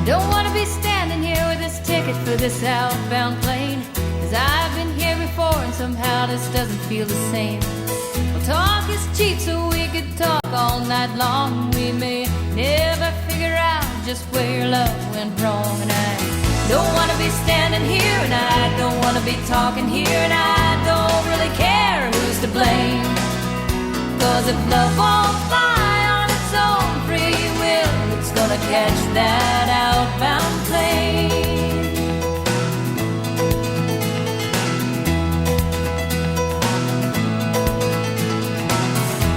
Don't want to be standing here with this ticket for this outbound plane, 'cause I've been here before and somehow this doesn't feel the same. Well, talk is cheap, so we could talk all night long. We may never figure out just where love went wrong. And I don't want to be standing here, and I don't want to be talking here, and I don't really care who's to blame. 'Cause if love won't fly on its own free will, it's gonna catch that outbound plane.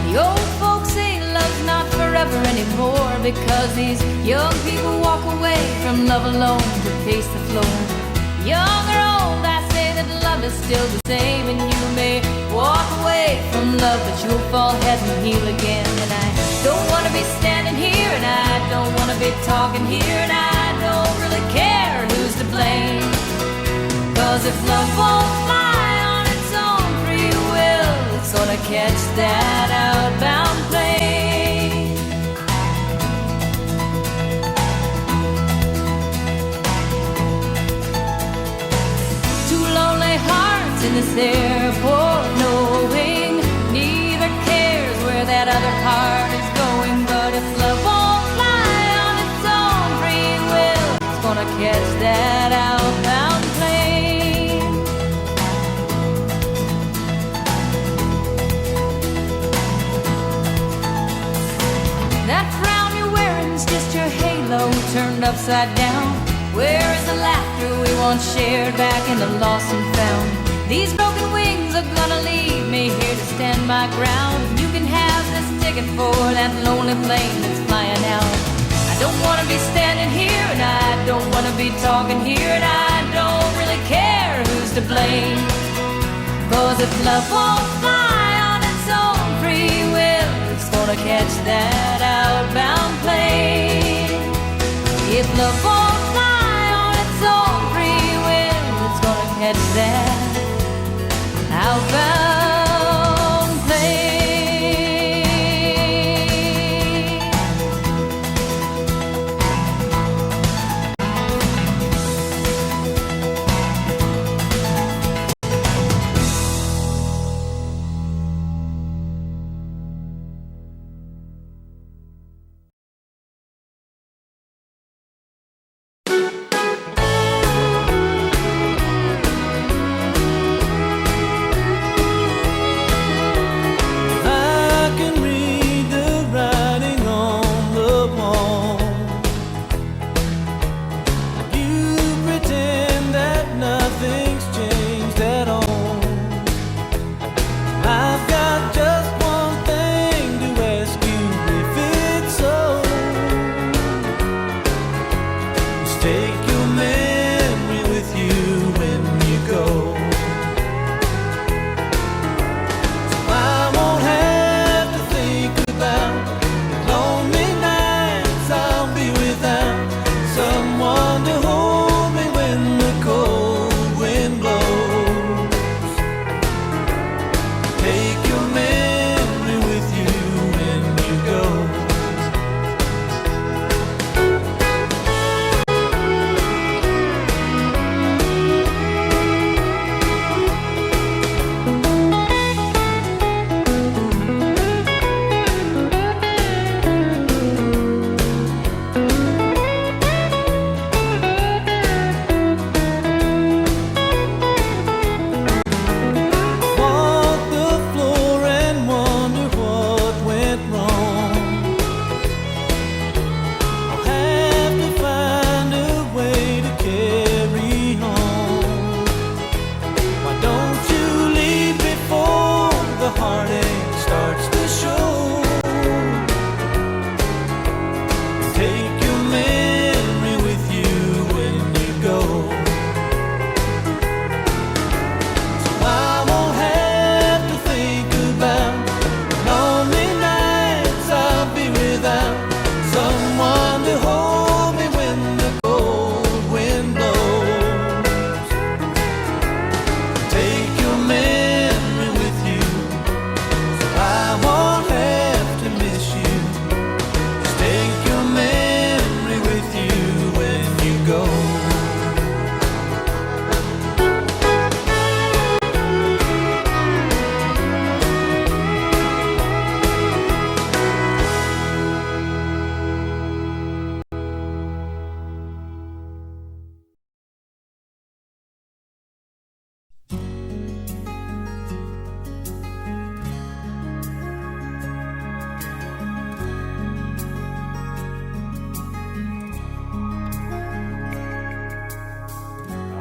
The old folks say love's not forever anymore, because these young people walk away from love alone to face the floor. Young or old, I say that love is still the same, and you may walk away from love, but you'll fall head and heel again. And I don't want to be standing here, and I don't want to be talking here, and I don't really care who's to blame. 'Cause if love won't fly on its own free will, it's gonna catch that outbound plane. Two lonely hearts in this airport, knowing neither cares where that other heart is going. But if love won't fly on its own free will, it's gonna catch that outbound plane. That frown you're wearing's just your halo turned upside down. Where is the laughter we once shared back in the lost and found? These broken wings are gonna leave me here to stand my ground. You can have this ticket for that lonely plane that's flying out. I don't want to be standing here, and I don't want to be talking here, and I don't really care who's to blame. 'Cause if love won't fly on its own free will, it's gonna catch that outbound plane. If love won't fly on its own free will, it's gonna catch that outbound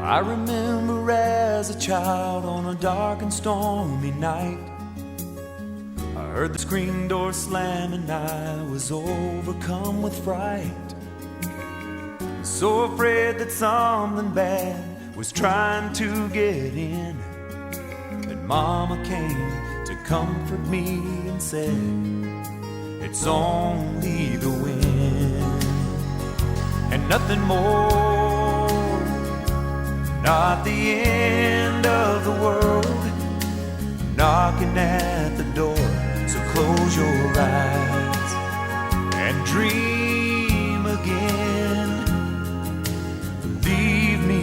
I remember as a child on a dark and stormy night, I heard the screen door slam and I was overcome with fright. So afraid that something bad was trying to get in, and Mama came to comfort me and said, it's only the wind and nothing more. Not the end of the world knocking at the door. So close your eyes and dream again. Believe me,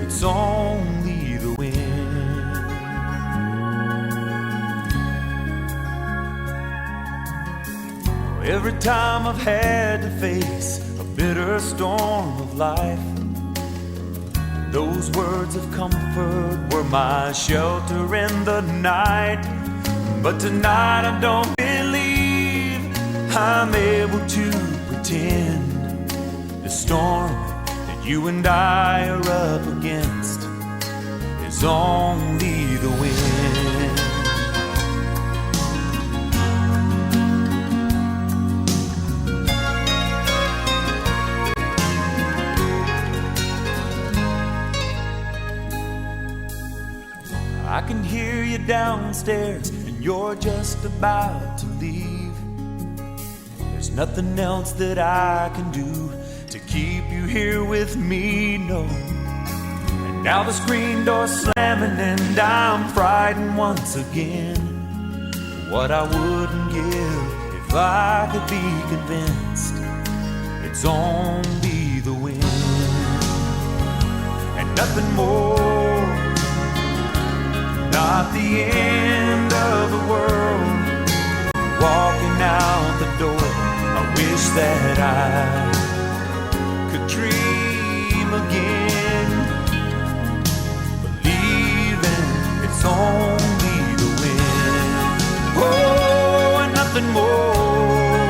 it's only the wind. Every time I've had to face a bitter storm of life, those words of comfort were my shelter in the night. But tonight I don't believe I'm able to pretend the storm that you and I are up against is only the wind. I can hear you downstairs and you're just about to leave. There's nothing else that I can do to keep you here with me, no. And now the screen door's slamming and I'm frightened once again. What I wouldn't give if I could be convinced it's only the wind and nothing more. Not the end of the world walking out the door. I wish that I could dream again, believing it's only the wind. Oh, and nothing more.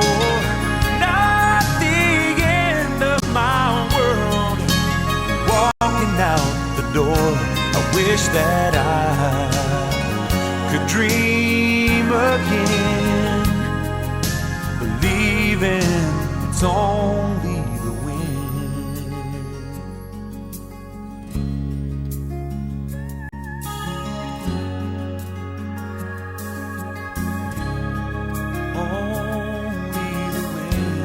Not the end of my world walking out the door. I wish that I could dream again, believing it's only the wind. Only the wind.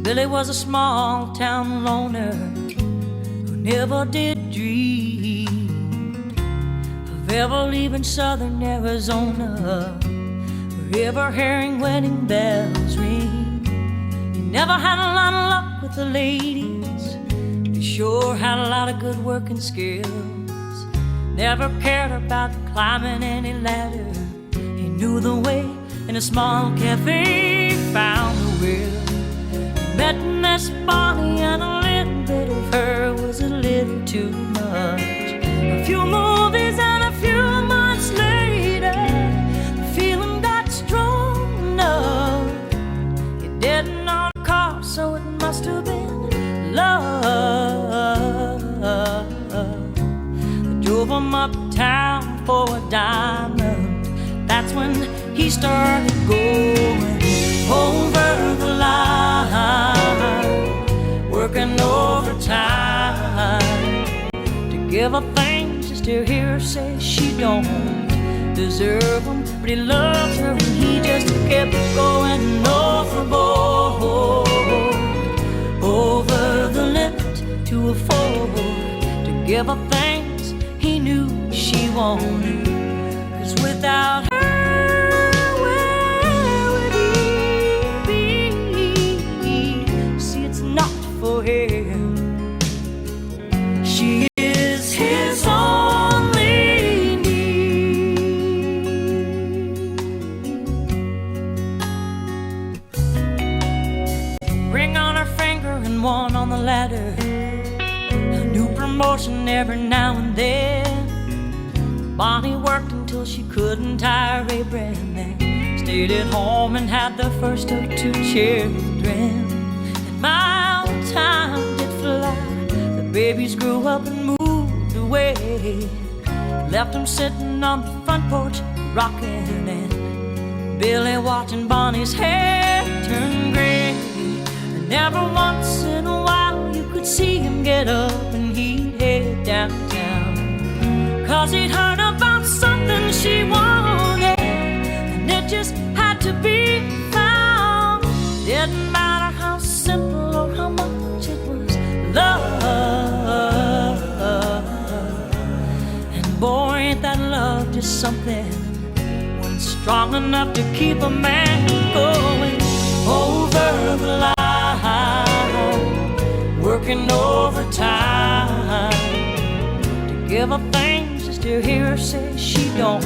Billy was a small town loner who never did dream of ever leaving southern Arizona, wherever hearing wedding bells ring. He never had a lot of luck with the ladies, but he sure had a lot of good working skills. Never cared about climbing any ladder. He knew the way in a small cafe, found the will. Met Miss Bonnie and a little bit of her was a little too much. A few movies and a few months later, the feeling got strong enough. He didn't own a car, so it must have been love. I drove him uptown for a diamond. That's when he started going over the line, working overtime to give her things just to hear her say she don't deserve them. But he loved her and he just kept going overboard, give her things he knew she wanted. 'Cause without her, where would he be? See, it's not for him. She is his only need. Ring on her finger and one on the ladder. A new promotion every now and then. Bonnie worked until she couldn't tire a breath, then stayed at home and had the first of 2 children. And my old time did fly. The babies grew up and moved away, left them sitting on the front porch rocking, and Billy watching Bonnie's hair turn gray. And every once in a while you could see him get up and he'd head downtown, 'cause he'd heard about something she wanted, and it just had to be found. Didn't matter how simple or how much it was love. And boy, ain't that love just something, when it's strong enough to keep a man going over the line, working overtime to give her things to hear her say she don't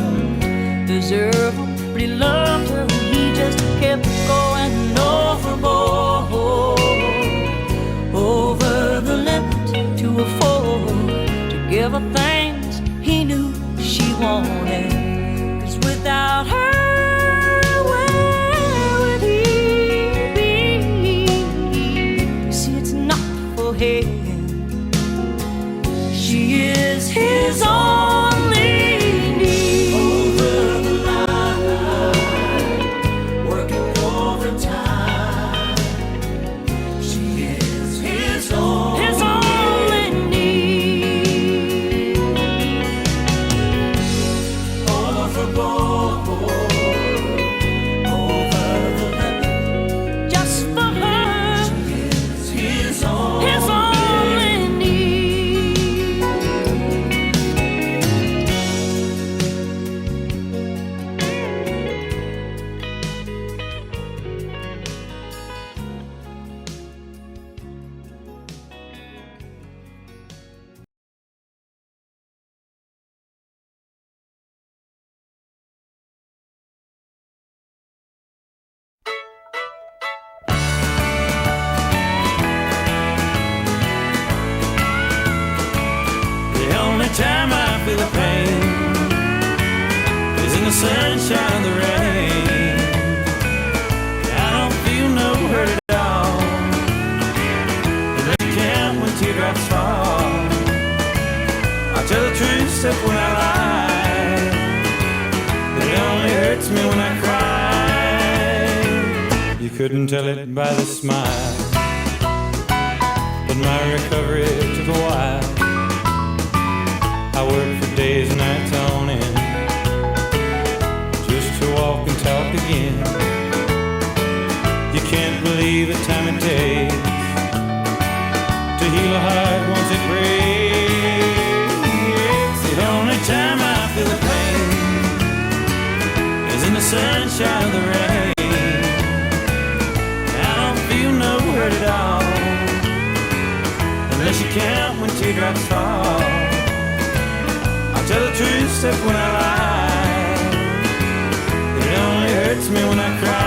deserve him. But he loved her and he just kept going overboard, over the limit to afford to give her things he knew she wanted. 'Cause without her, where would he be? You see, it's not for him. She is his only need. Over the line, working overtime. She is his only need. Overboard, over the limit, just for her. She is his only need. The only time I feel the pain is in the sunshine and the rain. I don't feel no hurt at all, but you can't when teardrops fall. I tell the truth except when I lie, but it only hurts me when I cry. You couldn't tell it by the smile, but my recovery took a while. I worked for days and nights on end, just to walk and talk again. You can't believe the time it takes to heal a heart once it breaks. The only time I feel the pain is in the sunshine or the rain. I don't feel no hurt at all, unless you count when teardrops fall. Tell the truth except when I lie, it only hurts me when I cry.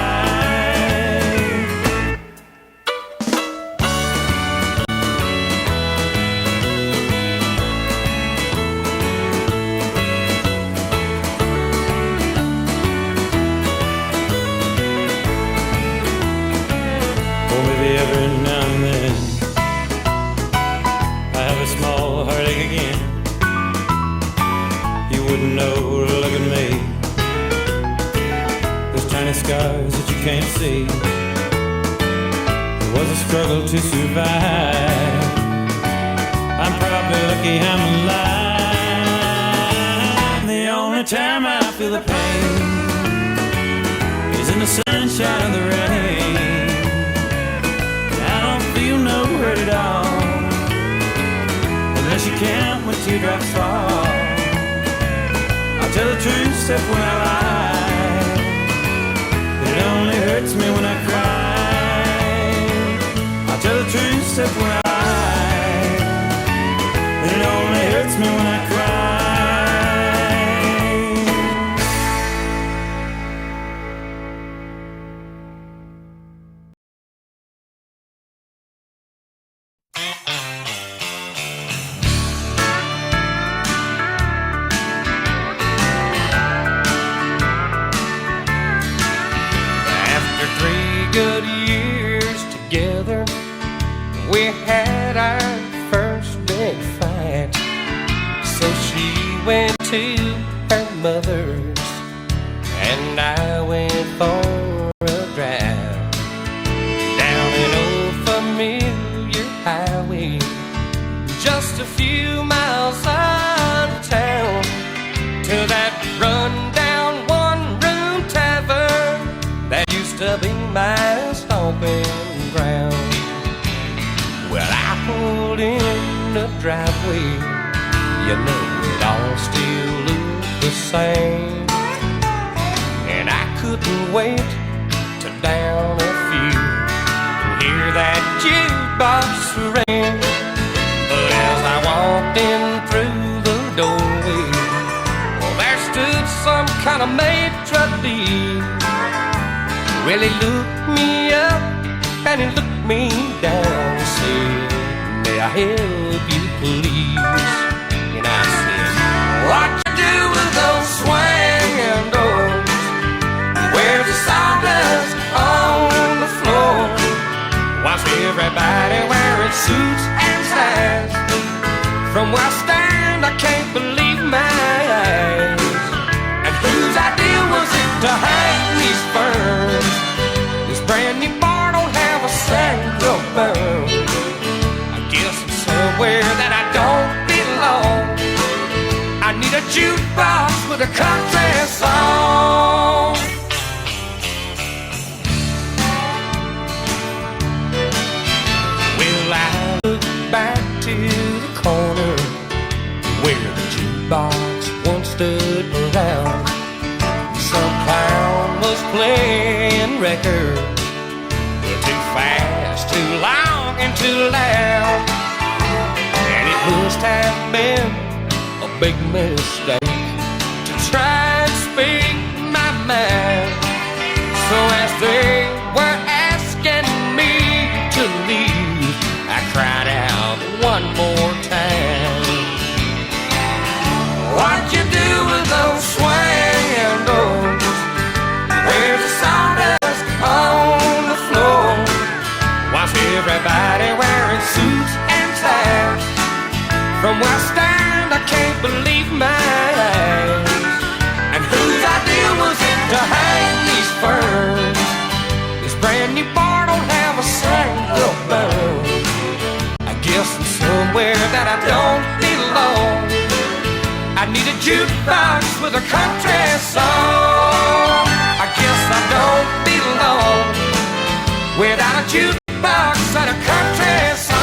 Oh, maybe every now and then I have a small heartache again. Wouldn't know to look at me. Those tiny scars that you can't see. It was a struggle to survive. I'm probably lucky I'm alive. The only time I feel the pain is in the sunshine and the rain. I don't feel no hurt at all, unless you count when paragraphs long. I tell the truth except when I lie. It only hurts me when I cry. I tell the truth except when I lie. It only hurts me when I cry. Good years together, we had our first big fight. So she went to her mother's and I went for a drive down an old familiar highway, just a few miles out of town, to that rundown one-room tavern that used to be my stomping ground. Well, I pulled in the driveway, you know it all still looked the same, and I couldn't wait to down a few and hear that jukebox ring. But as I walked in through the doorway, well, there stood some kind of maitre d'. Well, he looked me up and he looked me down and said, "May I help you, please?" And I said, "What you do with those swinging doors? Where's the sawdust on the floor? Why's everybody wearing suits and ties? From where I stand, I can't believe my eyes. And whose idea was it to hang these ferns? This brand new bar don't have a single burn. I guess it's somewhere that I don't belong. I need a jukebox with a country song." Well, I look back to the corner where the jukebox once stood around. Some clown was playing records, too fast, too long, and too loud. And it must have been a big mistake to try and speak my mind. So as they were asking me to leave, I cried out one more time, "What you do with those swinging doors? Where's the sawdust on the floor? Why's everybody wearing suits and ties? From where I stand, I can't believe my eyes. And whose idea was it to hang these ferns? This brand new bar don't have a single burn. I guess I'm somewhere that I don't belong. I need a jukebox with a country song. I guess I don't belong without a jukebox and a country song."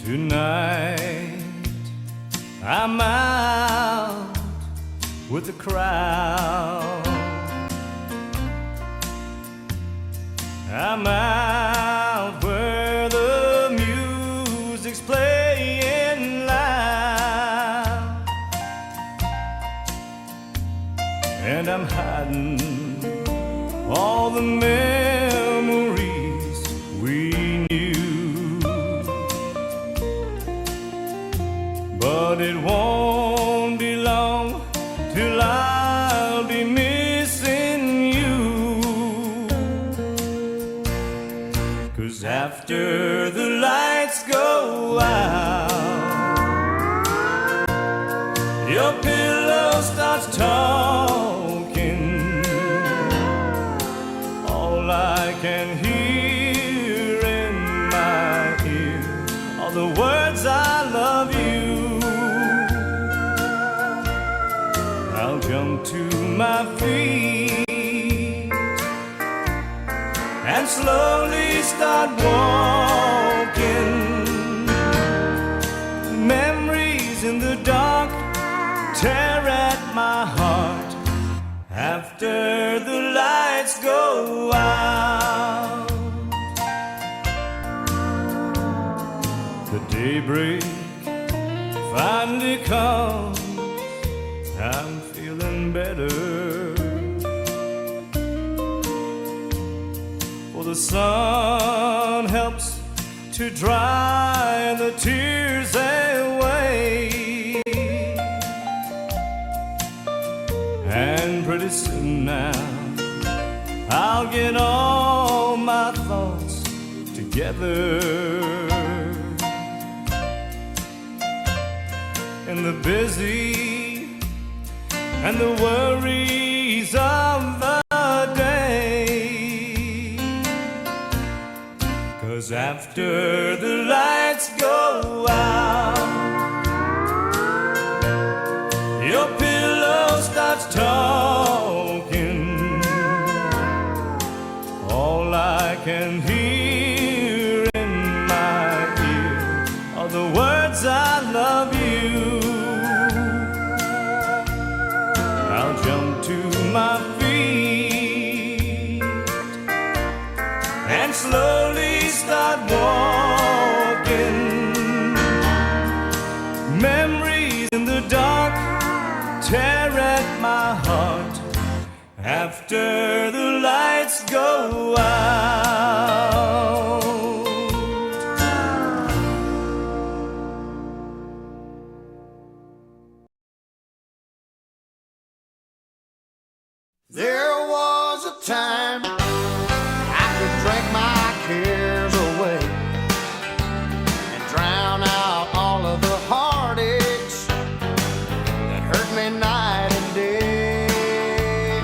Tonight I'm out with the crowd. I'm out where the music's playing loud, and I'm hiding all the memories we knew. But it won't be long till I'll be missing you. 'Cause after the lights go out, your pillow starts talking, words I love you, I'll jump to my feet and slowly start walking. Memories in the dark tear at my heart after the lights go out. The daybreak finally comes, I'm feeling better, for the sun helps to dry the tears away. And pretty soon now I'll get all my thoughts together, and the busy and the worries of the day. 'Cause after the lights go out, your pillow starts talking. All I can hear in my ear are the words I love you. I'll jump to my feet and slowly start walking. Memories in the dark tear at my heart after the lights go out. There was a time I could drink my cares away and drown out all of the heartaches that hurt me night and day.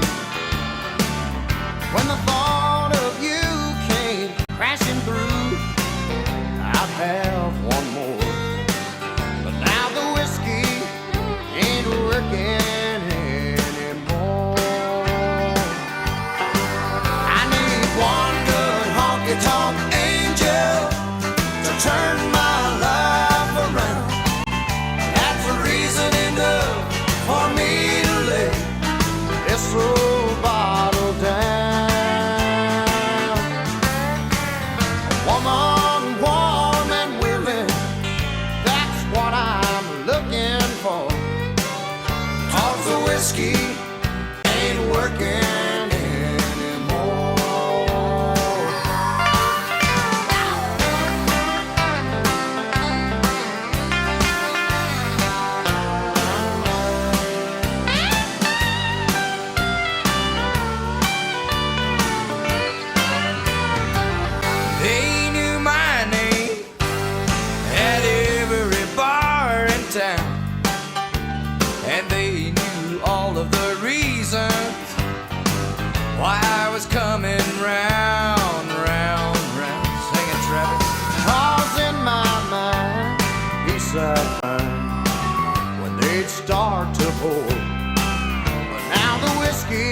When the thought of you came crashing through, I'd have one more. But now the whiskey ain't working anymore. I need one good honky-tonk angel to turn my life around. That's a reason enough for me to lay this old bottle down. A woman warm and willing, that's what I'm looking for. 'Cause the whiskey ain't working anymore. They knew my name at every bar in town, and they knew all of the reasons why I was coming round, round, round. Sing it, Travis. 'Cause in my mind, peace I find when they'd start to pour. But now the whiskey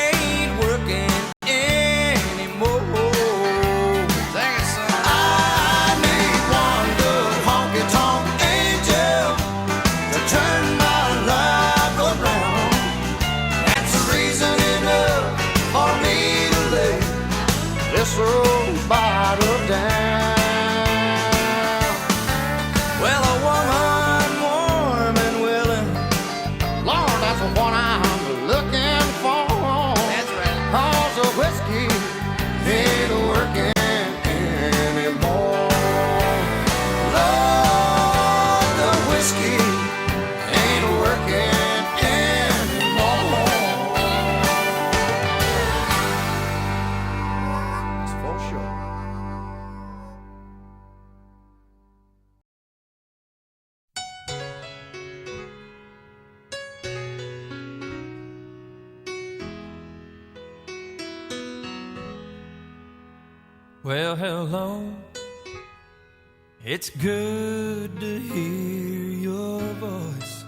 Ain't working anymore. Sing it, son. I need one good honky-tonk angel to turn my life around. That's a reason enough for me to lay this old bottle down. Well, a woman warm and willing, Lord, that's what I'm looking for. that's right. 'Cause the whiskey ain't working anymore. Lord, the whiskey ain't working anymore. It's for sure. Well, hello, It's good to hear your voice.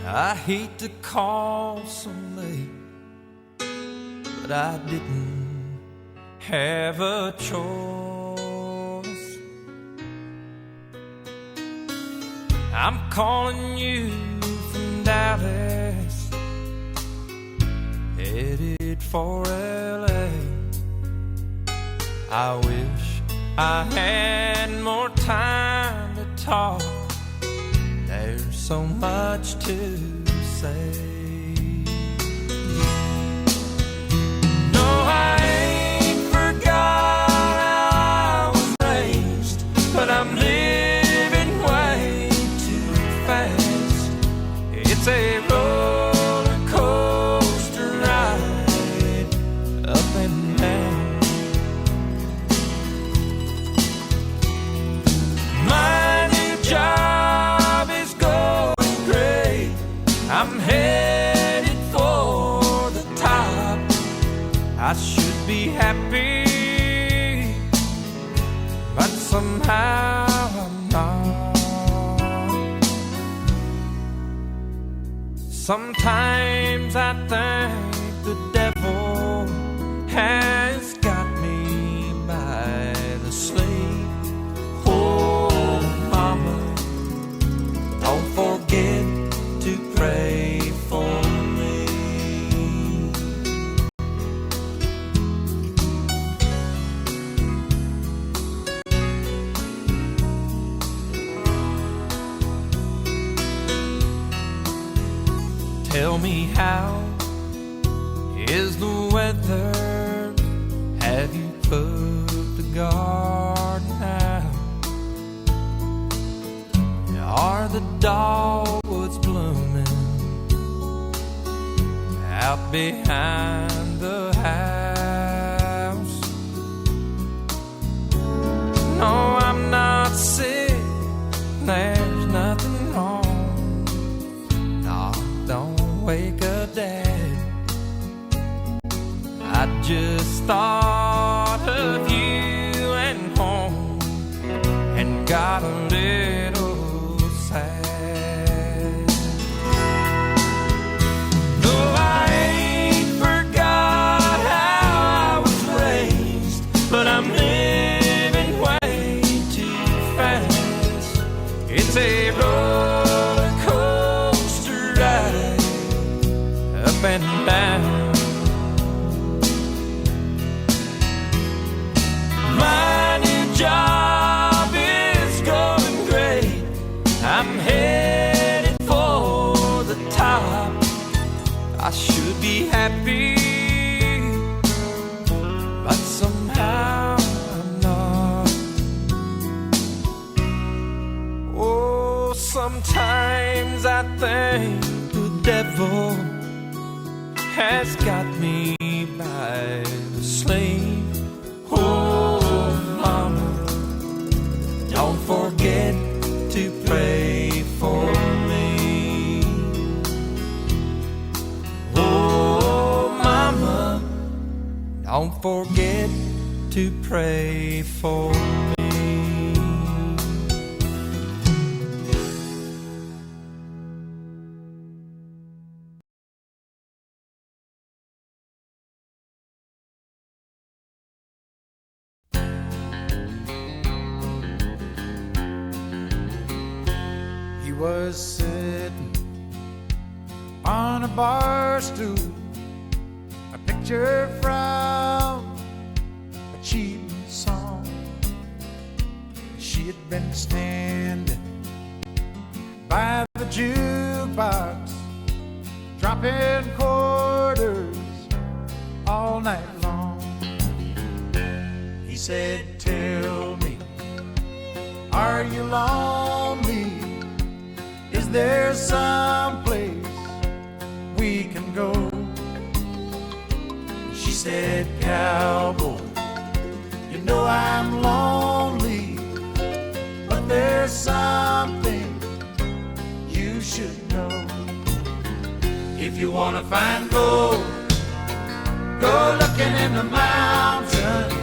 I hate to call so late, but I didn't have a choice. I'm calling you from Dallas, headed for LA. I wish I had more time to talk. There's so much to say. No, I ain't forgot how I was raised, but I'm living way too fast. It's a roller coaster ride up and down. My new job is going great. I'm headed for the top. I should be happy, but somehow I'm not. Sometimes I think the devil has got me by the sleeve. Oh, mama, don't forget to pray for me. Tell me, how is the weather? Have you put the garden out? Are the dogwoods blooming out behind the house? No, I'm not sick, there's nothing wrong. No, don't wake up, Dad. I just thought of you and home and got a little sad. No, I ain't forgot how I was raised, but I'm living way too fast. It's a roller coaster ride up and down. My new job is going great. I'm headed for the top. I should be happy, but somehow I'm not. Oh, sometimes I think the devil has got me by the sleeve. Oh, mama, don't forget to pray for me. Oh, mama, don't forget to pray for me. He was sitting on a bar stool, a picture from a cheating song. She had been standing by the jukebox, dropping quarters all night long. He said, "Tell me, are you lonely? Is there some place we can go?" She said, "Cowboy, you know I'm lonely, but there's something you should know. If you wanna find gold, go looking in the mountains.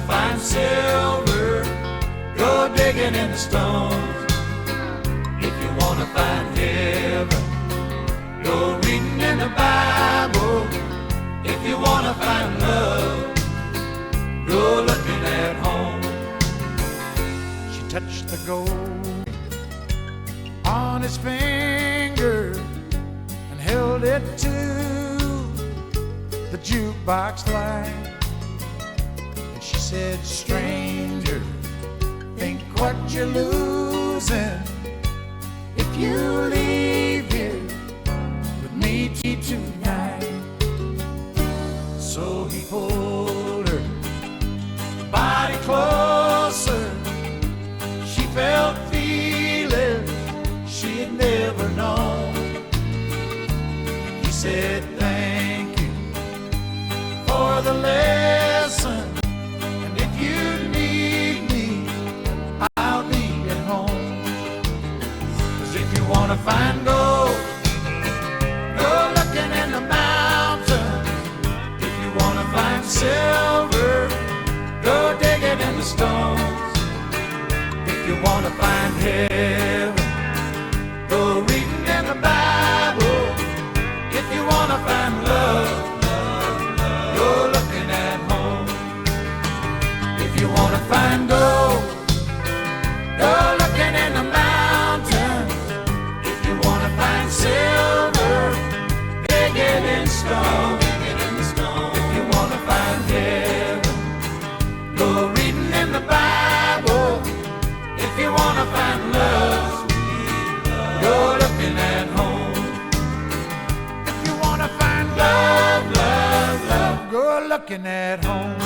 find silver, go digging in the stones. If you wanna find heaven, go reading in the Bible. If you wanna find love, go looking at home. She touched the gold on his finger and held it to the jukebox light. And she said, stranger, think what you're losing if you leave here with me tonight. So he pulled her body closer. She felt feelings she had never known. He said, thank you for the lesson, and if you need me, I'll be at home. 'Cause if you wanna find gold, go looking in the mountains. If you wanna find silver, go digging in the stones. If you wanna find heaven, go reading in the Bible. If you wanna find love, go looking at home. If you wanna find gold, go looking in the mountains. If you wanna find silver, dig it in stone. If you wanna find heaven, go reading in the Bible. If you wanna find love, go looking at home. If you wanna find love, love, love, go looking at home.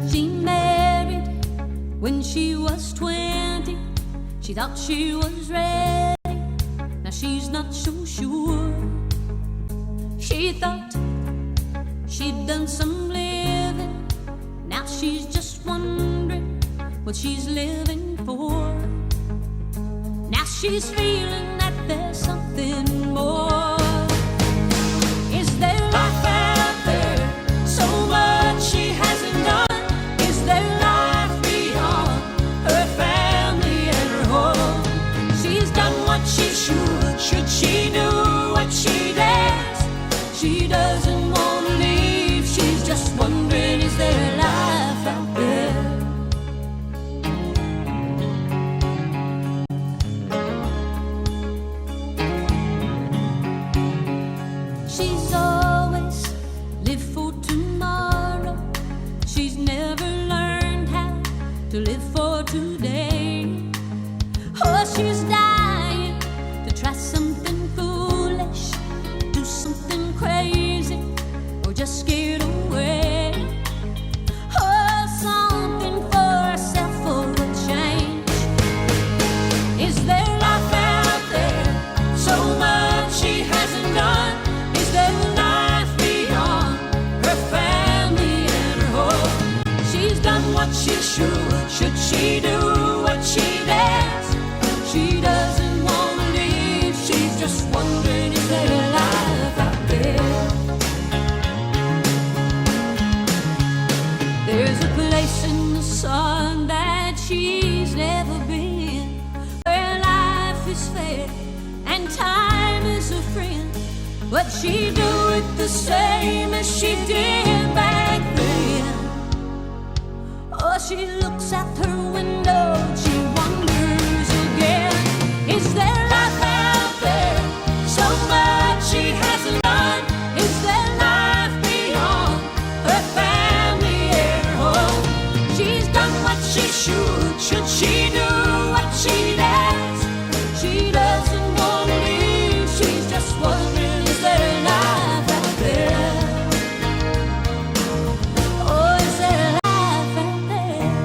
She married when she was 20. She thought she was ready. Now she's not so sure. She thought she'd done some living. Now she's just wondering what she's living for. Now she's feeling that there's something more. Is there life out there? So much she hasn't done. Is there life beyond her family and her home? She's done what she should. Should she do what she does? She doesn't want to leave. She's just wondering, is there life out there? She's always lived for tomorrow. She's never learned how to live for today. Oh, she's dying to try something foolish, do something crazy, or just get away. Oh, something for herself for a change. Is there life out there? So much she hasn't done. Is there life beyond her family and her home? She's done what she should. Should she do what she does? She doesn't want to leave. She's just wondering, is there life out there? There's a place in the sun that she's never been, where life is fair and time is a friend. But she do it the same as she did back then. Oh, she looks out her window, she wonders again. Is there life out there? So much she hasn't done. Is there life beyond her family and her home? She's done what she should. Should she do what she does? She doesn't want to leave. She's just wondering, is there life out there? Oh, is there life out there?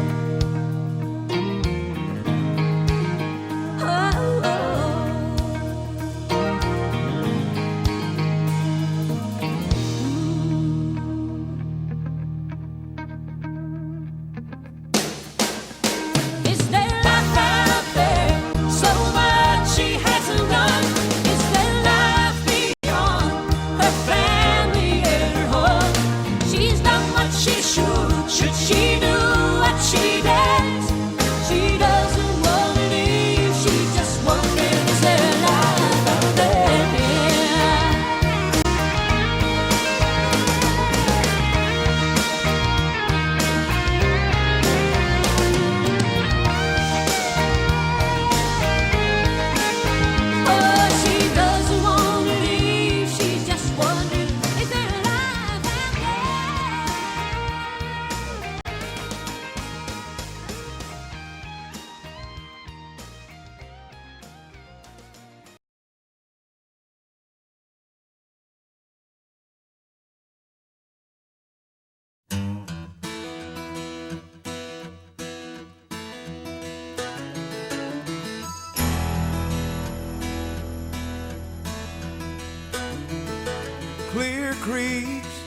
creeks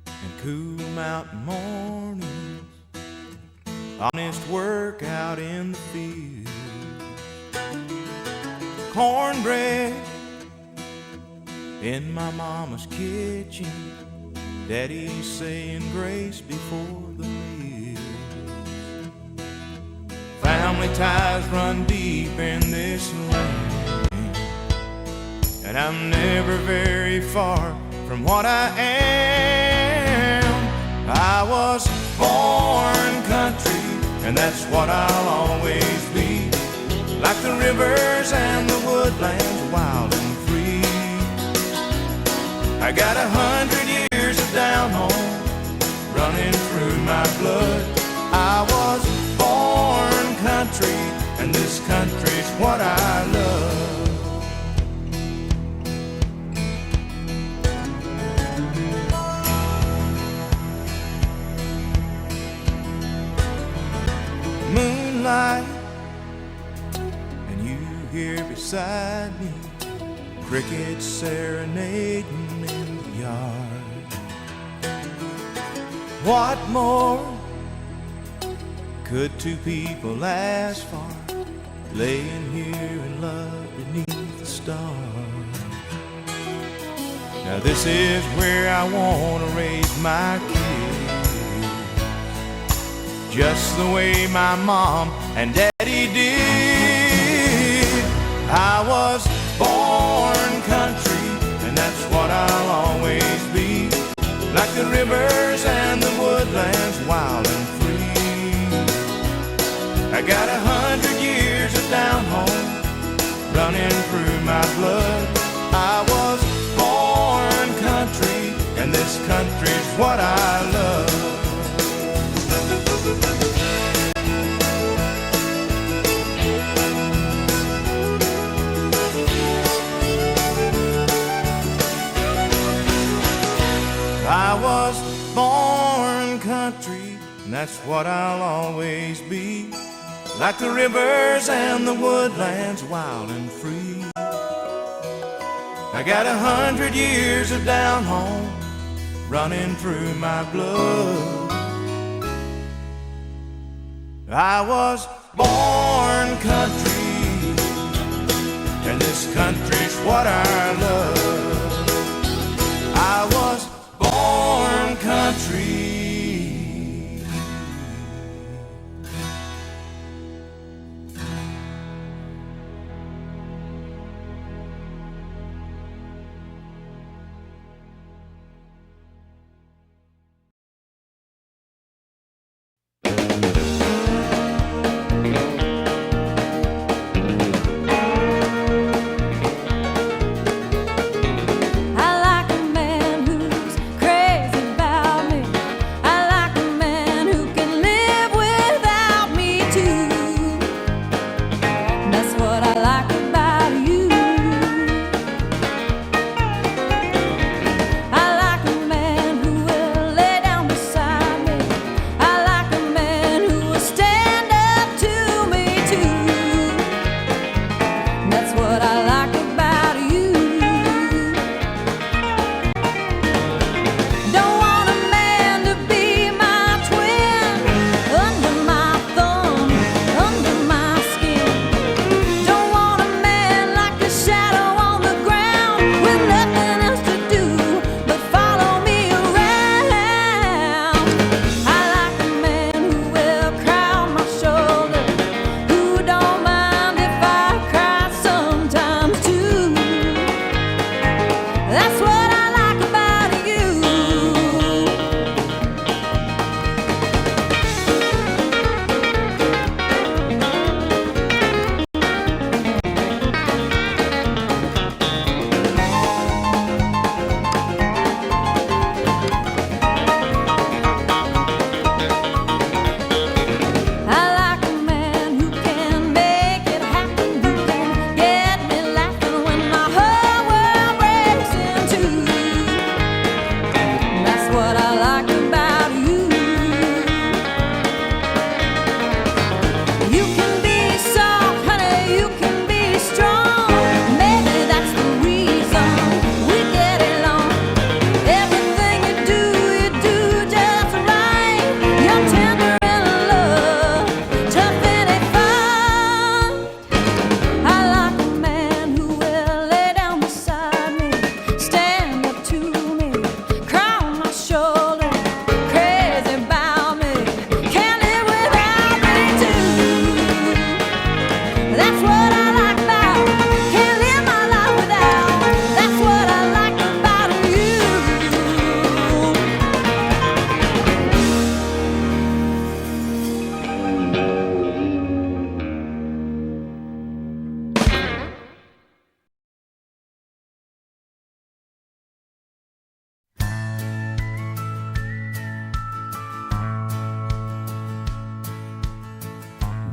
and cool mountain mornings, honest work out in the field, cornbread in my mama's kitchen, Daddy saying grace before the meal. Family ties run deep in this land, and I'm never very far from what I am. I was born country, and that's what I'll always be. Like the rivers and the woodlands, wild and free. I got 100 years of down home running through my blood. I was born country, and this country's what I love. Moonlight, and you here beside me, crickets serenading in the yard. What more could two people ask for, laying here in love beneath the stars? Now this is where I want to raise my kids, just the way my mom and daddy did. I was born country, and that's what I'll always be. Like the rivers and the woodlands, wild and free. I got 100 years of down home running through my blood. I was born country, and this country's what I love. I was born country, and that's what I'll always be. Like the rivers and the woodlands, wild and free. I got 100 years of down home running through my blood. I was born country, and this country's what I love. I was born country.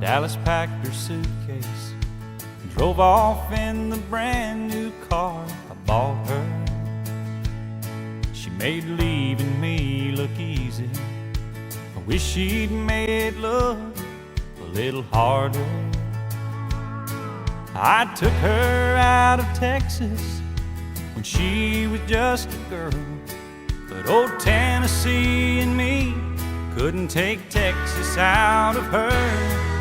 Dallas packed her suitcase and drove off in the brand new car I bought her. She made leaving me look easy. I wish she'd made it look a little harder. I took her out of Texas when she was just a girl, but old Tennessee and me couldn't take Texas out of her.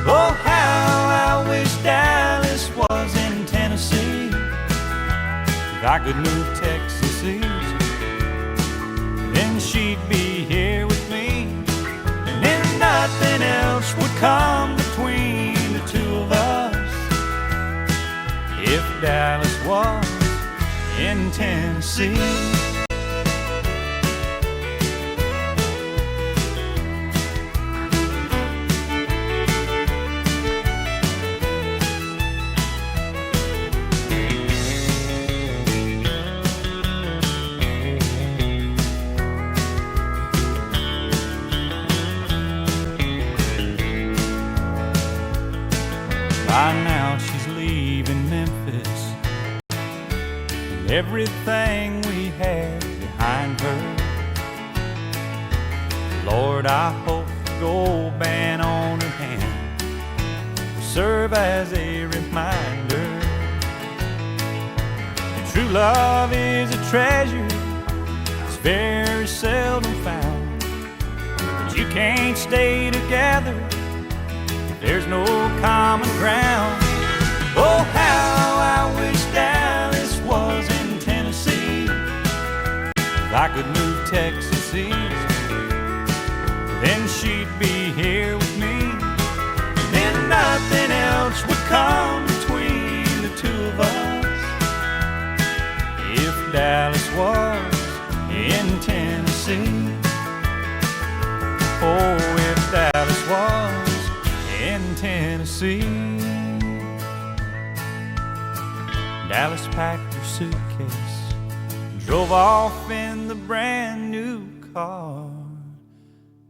Oh, how I wish Dallas was in Tennessee. If I could move Texas easy, then she'd be here with me, and then nothing else would come between the two of us. If Dallas was in Tennessee. By now she's leaving Memphis, and everything we had behind her. Lord, I hope the gold band on her hand will serve as a reminder that true love is a treasure that's very seldom found. But you can't stay together, there's no common ground. Oh, how I wish Dallas was in Tennessee. If I could move Texas east, then she'd be here with me, and then nothing else would come between the two of us. If Dallas was in Tennessee. Oh, if Dallas was in Tennessee. Dallas packed her suitcase and drove off in the brand new car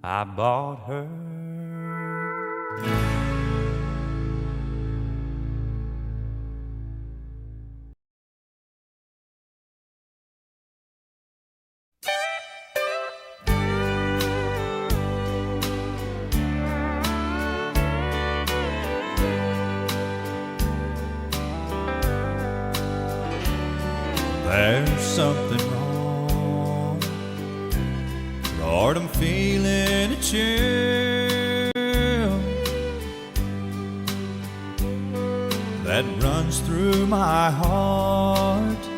I bought her. There's something wrong, Lord, I'm feeling a chill that runs through my heart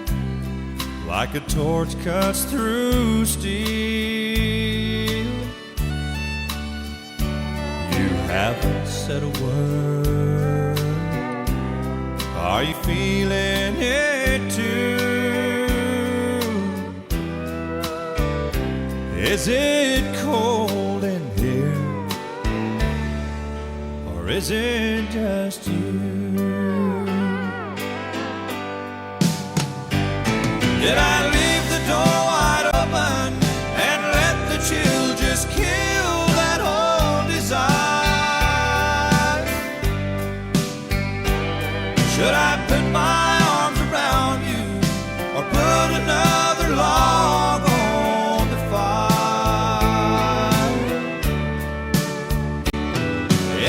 like a torch cuts through steel. You haven't said a word. Are you feeling it too? Is it cold in here, or is it just you? Did I leave the door wide open and let the chill just kill that whole desire? Should I put my arms around you or put another log on the fire?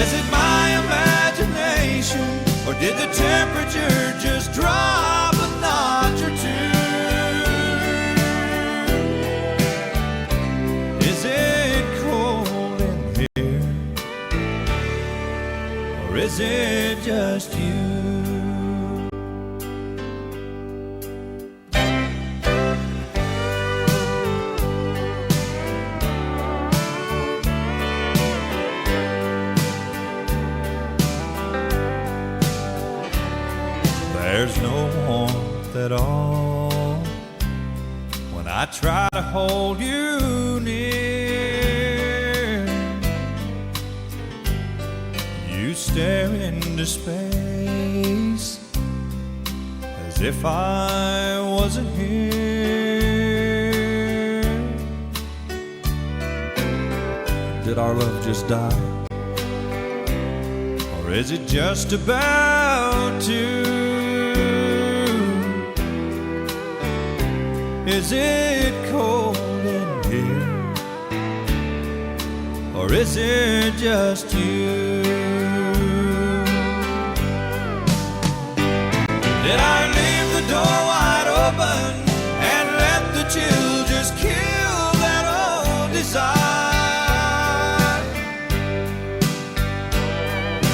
Is it my imagination, or did the temperature just drop a notch or two? Is it cold in here, or is it just you? There's no warmth at all when I try to hold you near. You stare into space as if I wasn't here. Did our love just die? is it just about to? Is it cold in here, or is it just you? Did I leave the door wide open and let the chill just kill that old desire?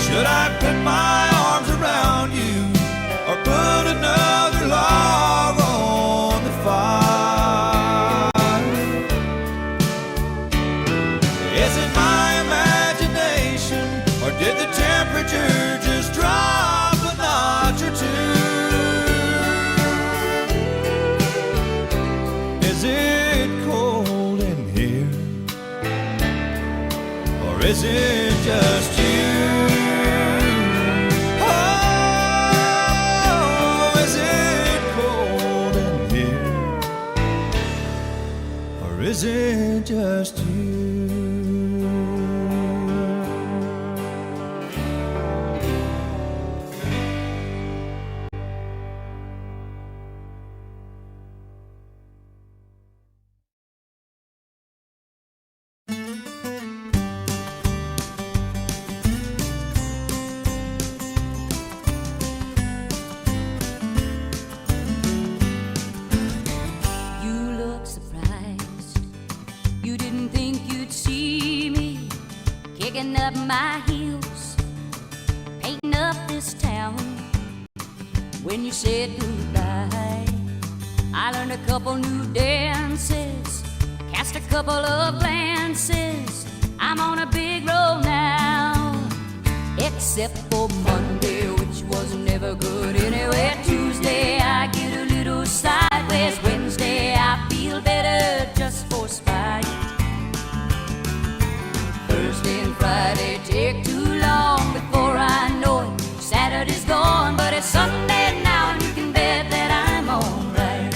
Should I put my arms around you or put another log on the fire? Is it my imagination, or did the temperature just drop a notch or two? Is it cold in here, or is it just you? Oh, is it cold in here, or is it just you? You look surprised. You didn't think you'd see me kicking up my heels, painting up this town. When you said goodbye, I learned a couple new dances, cast a couple of glances. I'm on a big roll now, except for Monday, which was never good anyway. Tuesday, I get a little sideways. Wednesday, I feel better just for spite. Thursday and Friday take too long before I know it. Saturday's gone, but it's Sunday now, and you can bet that I'm alright.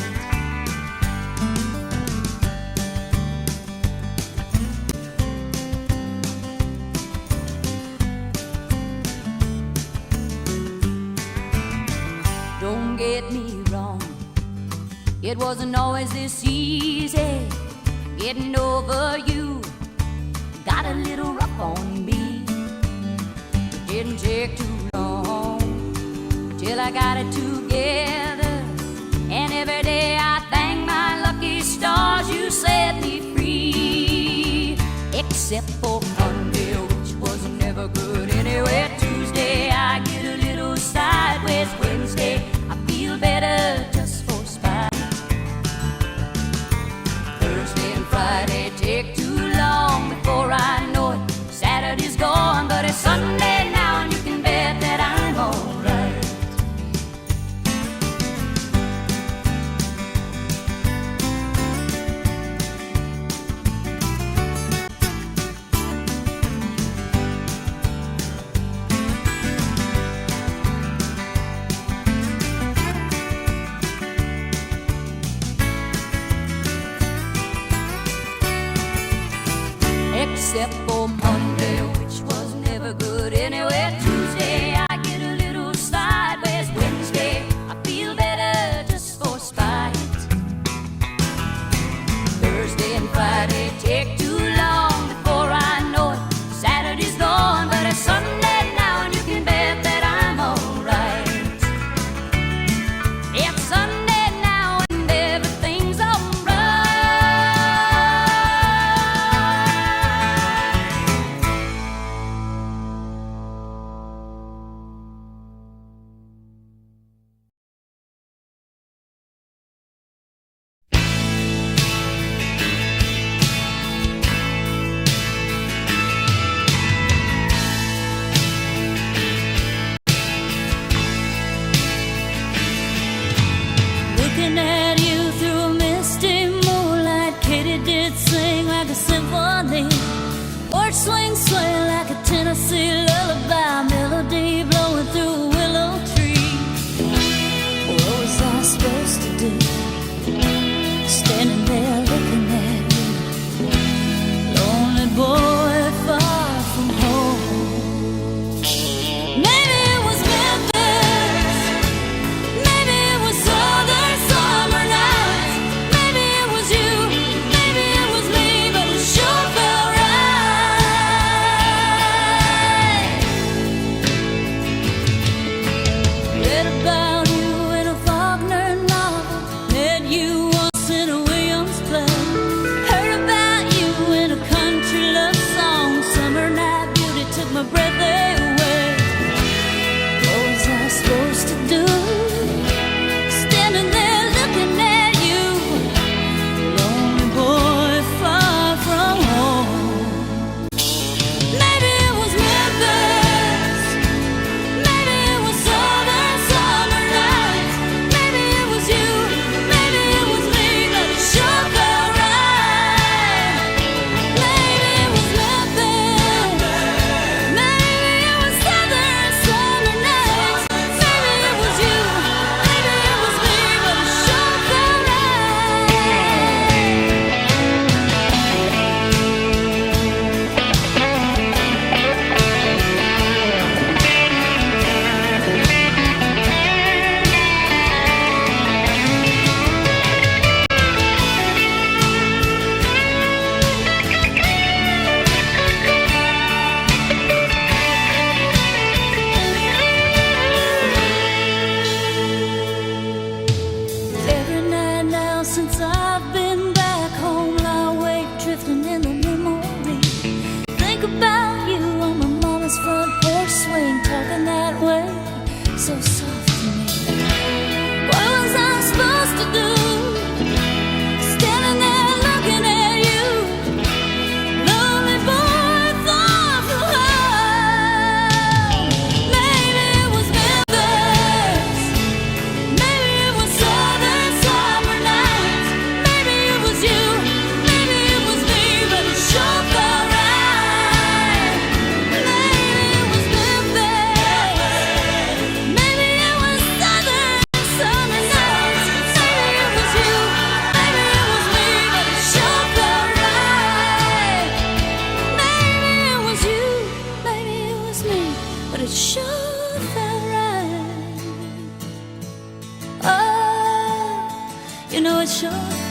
Don't get me wrong, it wasn't always this easy. Getting over you got a little rough on me. It didn't take too long till I got it together, and every day I thank my lucky stars you set me free. Except for Monday, which was never good anyway. Tuesday, I get a little sideways. Wednesday, I feel better just for spite. Thursday and Friday take too long before I know it. Saturday's gone, but it's Sunday now, and you can bet that I'm alright. Except for Monday, which was never good anyway. Tuesday, I get a little sideways. Wednesday, I feel better just for spite. Thursday and Friday take too long before I know it. Saturday's gone, but it's Sunday now, and you can bet that I'm alright. It's Sunday now, and everything's alright. Looking at you through a misty moonlight, Katie did sing like a symphony. Porch swing sway like a Tennessee lullaby, melody blowing through a willow tree. What was I supposed to do? Standing there looking at you, lonely boy far from home.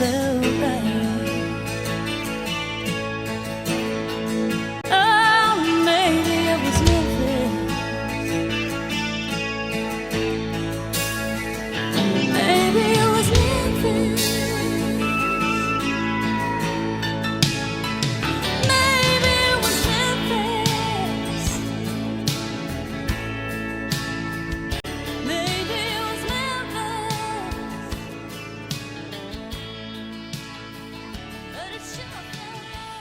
felt right. Oh, maybe it was Memphis. Maybe it was Memphis. Maybe it was Memphis. Maybe it was Memphis. But it sure felt right.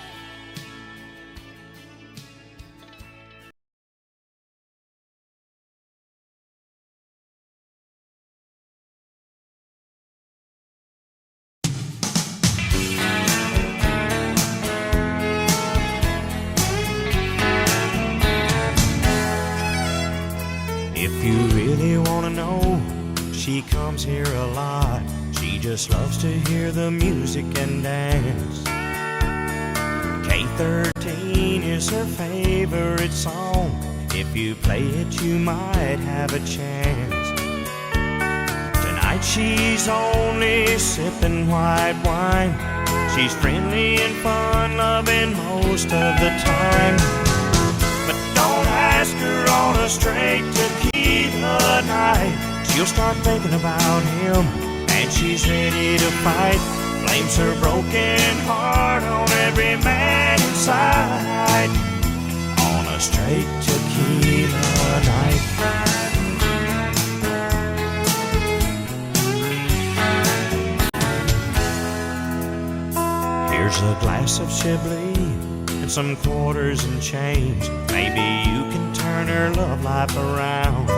If you really want to know, she comes here a lot. She just loves to hear the music and dance. K13 is her favorite song. If you play it, you might have a chance. Tonight she's only sipping white wine. She's friendly and fun-loving most of the time. But don't ask her on a straight tequila night. She'll start thinking about him, and she's ready to fight. Blames her broken heart on every man inside. On a straight tequila night. Here's a glass of Chablis and some quarters and change. Maybe you can turn her love life around.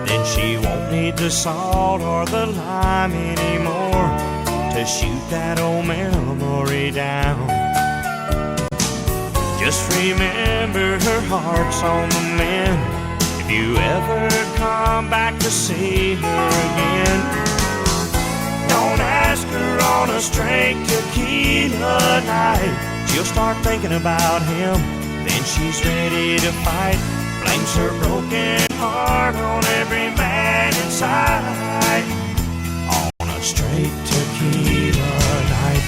Then she won't need the salt or the lime anymore to shoot that old memory down. Just remember her heart's on the mend. If you ever come back to see her again, don't ask her on a straight tequila night. She'll start thinking about him, then she's ready to fight. Blames her broken heart on every man inside. On a straight tequila night.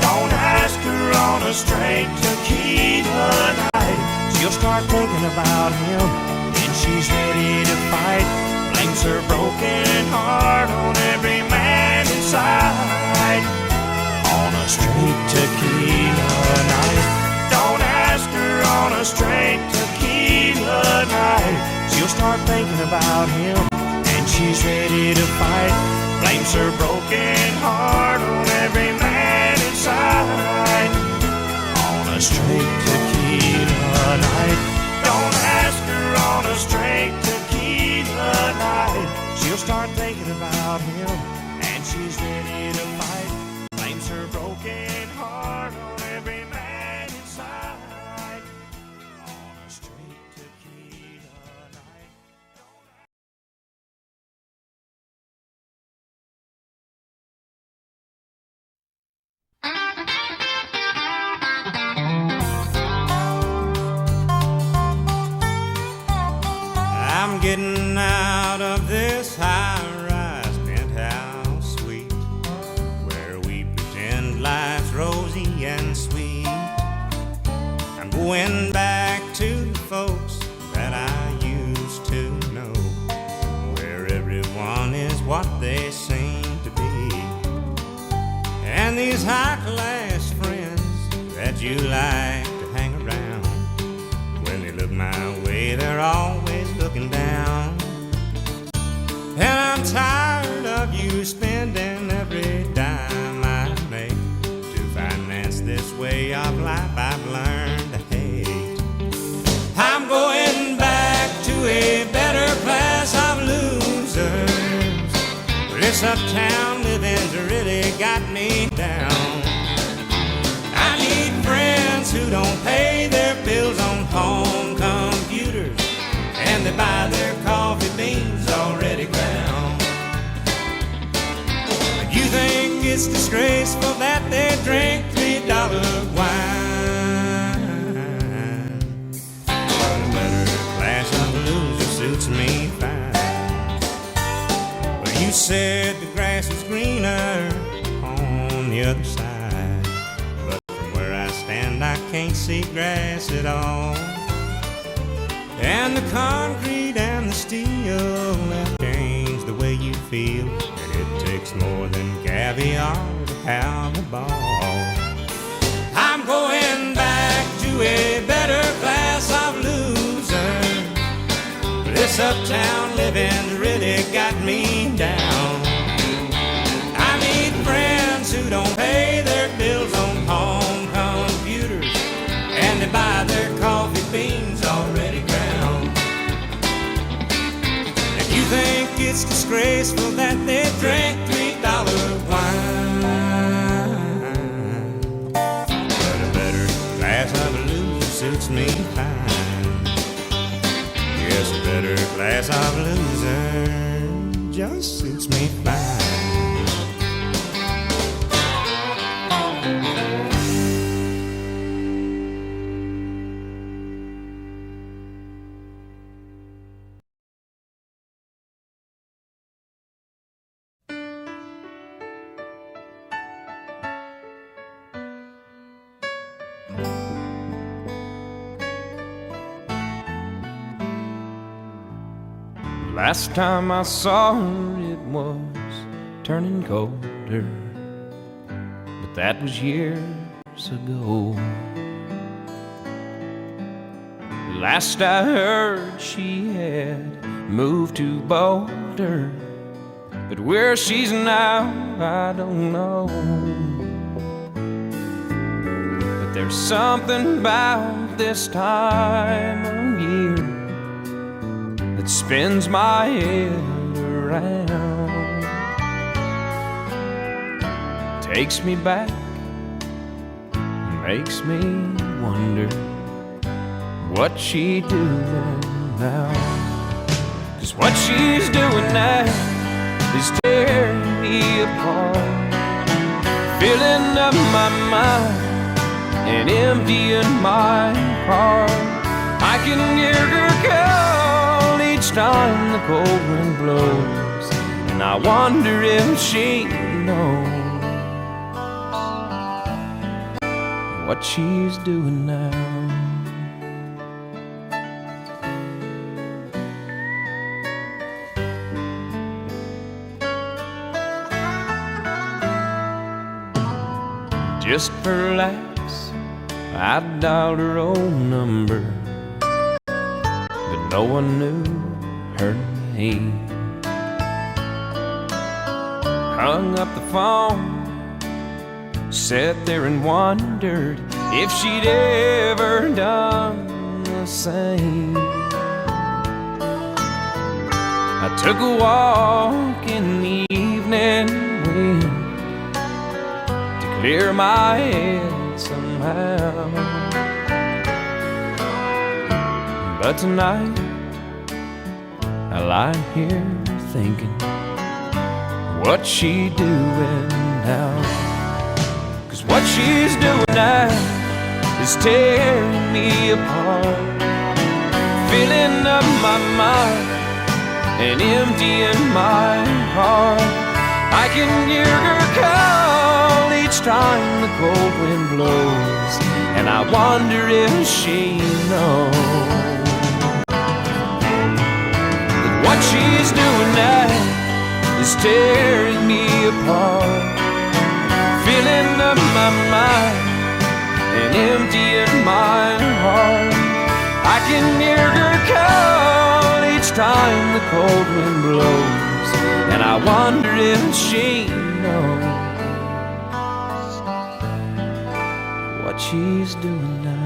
Don't ask her on a straight tequila night. She'll start thinking about him, then she's ready to fight. Blames her broken heart on every man inside. On a straight tequila night. Don't ask her on a straight tequila night. She'll start thinking about him, and she's ready to fight. Blames her broken heart on every man inside. On a straight tequila night. Don't ask her on a straight tequila night. She'll start thinking about him, and she's ready to fight. Blames her broken heart on every man inside. On a straight tequila night. I'm getting out of this high-rise penthouse suite where we pretend life's rosy and sweet. I'm going back to the folks that I used to know, where everyone is what they seem to be. And these high-class friends that you like to hang around, when they look my way, they're always looking down. And I'm tired of you spending every dime I make to finance this way of life I've learned to hate. I'm going back to a better class of losers. This uptown living's really got me down. I need friends who don't pay their bills on home computers, and they buy their coffee beans already ground. You think it's disgraceful that they drink $3 wine? said the grass was greener on the other side, but from where I stand I can't see grass at all. And the concrete and the steel have changed the way you feel, and it takes more than caviar to have a ball. I'm going back to a better class of loser. This uptown living's really got me down. I need friends who don't pay their bills on home computers, and they buy their coffee beans already ground. If you think it's disgraceful that they drink $3 wine, but a better class of loser suits me fine. Yes, a better class of loser just suits me fine. Last time I saw her, it was turning colder, but that was years ago. Last I heard, she had moved to Boulder, but where she's now, I don't know. But there's something about this time of year that spins my head around, takes me back, makes me wonder what she doing now. 'Cause what she's doing now is tearing me apart, filling up my mind and emptying my heart. I can hear her call each time the cold wind blows, and I wonder if she knows what she's doing now. Just for laughs, I dialed her own number, but no one knew her name. Hung up the phone, sat there and wondered if she'd ever done the same. I took a walk in the evening wind to clear my head somehow, but tonight I lie here thinking, what's she doing now? 'Cause what she's doing now is tearing me apart, filling up my mind and emptying my heart. I can hear her call each time the cold wind blows, and I wonder if she knows that what she's doing now is tearing me apart, filling up my mind and emptying my heart. I can hear her call each time the cold wind blows, and I wonder if she knows what she's doing now.